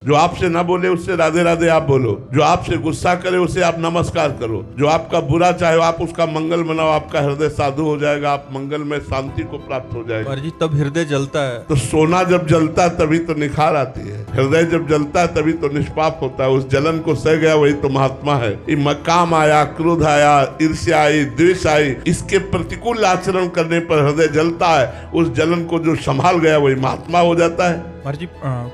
जो आपसे ना बोले उससे राधे राधे आप बोलो, जो आपसे गुस्सा करे उसे आप नमस्कार करो, जो आपका बुरा चाहे आप उसका मंगल मनाओ, आपका हृदय साधु हो जाएगा, आप मंगल में शांति को प्राप्त हो जाएगा। जी तब हृदय जलता है। तो सोना जब जलता है तभी तो निखार आती है, हृदय जब जलता है तभी तो निष्पाप होता है। उस जलन को सह गया वही तो महात्मा है। काम आया, क्रोध आया, ईर्ष्या आई, द्वेष आई, इसके प्रतिकूल आचरण करने पर हृदय जलता है। उस जलन को जो संभाल गया वही महात्मा हो जाता है। जी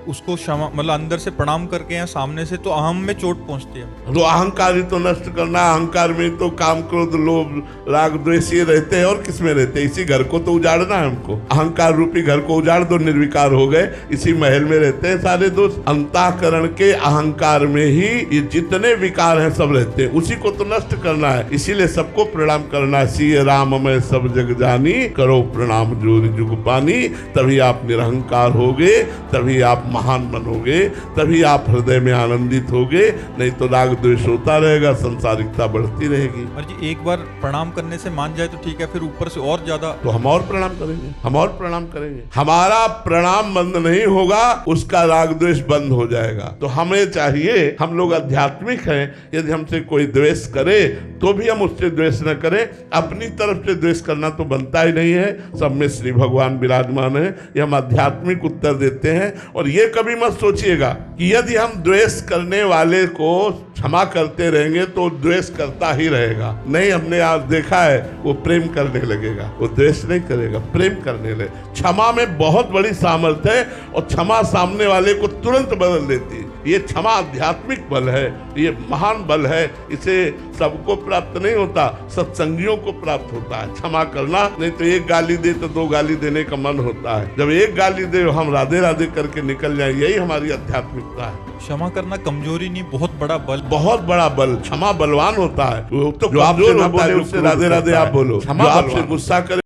उसको क्षमा मतलब अंदर से प्रणाम करके या सामने से तो अहम में चोट पहुंचती है। तो अहंकार ही तो नष्ट करना है। अहंकार में तो काम क्रोध लोभ राग द्वेष ये रहते हैं और किसमें रहते हैं? इसी घर को तो उजाड़ना है हमको। अहंकार रूपी घर को उजाड़ दो, निर्विकार हो गए, इसी महल में रहते हैं सारे दोस्त। अंतःकरण के अहंकार में ही ये जितने विकार हैं सब रहते हैं, उसी को तो नष्ट करना है। इसीलिए सबको प्रणाम करना है। सिय राम में सब जग जानी, करो प्रणाम जोर जुग पानी। तभी आप निरहंकार होगे, तभी आप महान बनोगे, तभी आप हृदय में आनंदित होगे। नहीं तो राग द्वेष होता रहेगा, संसारिकता बढ़ती रहेगी। जी एक बार प्रणाम करने से मान जाए तो ठीक है, फिर ऊपर से और ज्यादा तो हम और प्रणाम करेंगे, हम और प्रणाम करेंगे। हमारा प्रणाम बंद नहीं होगा, उसका राग द्वेष बंद हो जाएगा। तो हमें चाहिए, हम लोग आध्यात्मिक हैं, यदि हमसे कोई द्वेष करे तो भी हम उससे द्वेष न करें। अपनी तरफ से द्वेष करना तो बनता ही नहीं है। सब में श्री भगवान विराजमान है, ये हम आध्यात्मिक उत्तर देते हैं। और ये कभी मत सोचिएगा कि यदि हम द्वेष करने वाले को क्षमा करते रहेंगे तो द्वेष करता ही रहेगा। नहीं, हमने आज देखा है वो प्रेम करने लगेगा, वो द्वेष नहीं करेगा, प्रेम करने लगे। क्षमा में बहुत बड़ी सामर्थ्य है और क्षमा सामने वाले को तुरंत बदल देती है। ये क्षमा आध्यात्मिक बल है, ये महान बल है। इसे सबको प्राप्त नहीं होता, सत्संगियों को प्राप्त होता है क्षमा करना। नहीं तो एक गाली दे तो दो गाली देने का मन होता है। जब एक गाली दे हम राधे राधे करके निकल जाए, यही हमारी आध्यात्मिकता है। क्षमा करना कमजोरी नहीं, बहुत बड़ा बल, बहुत बड़ा बल। क्षमा बलवान होता है। तो जो आपसे ना बोले उससे राधे राधे आप बोलो, जो आपसे गुस्सा करे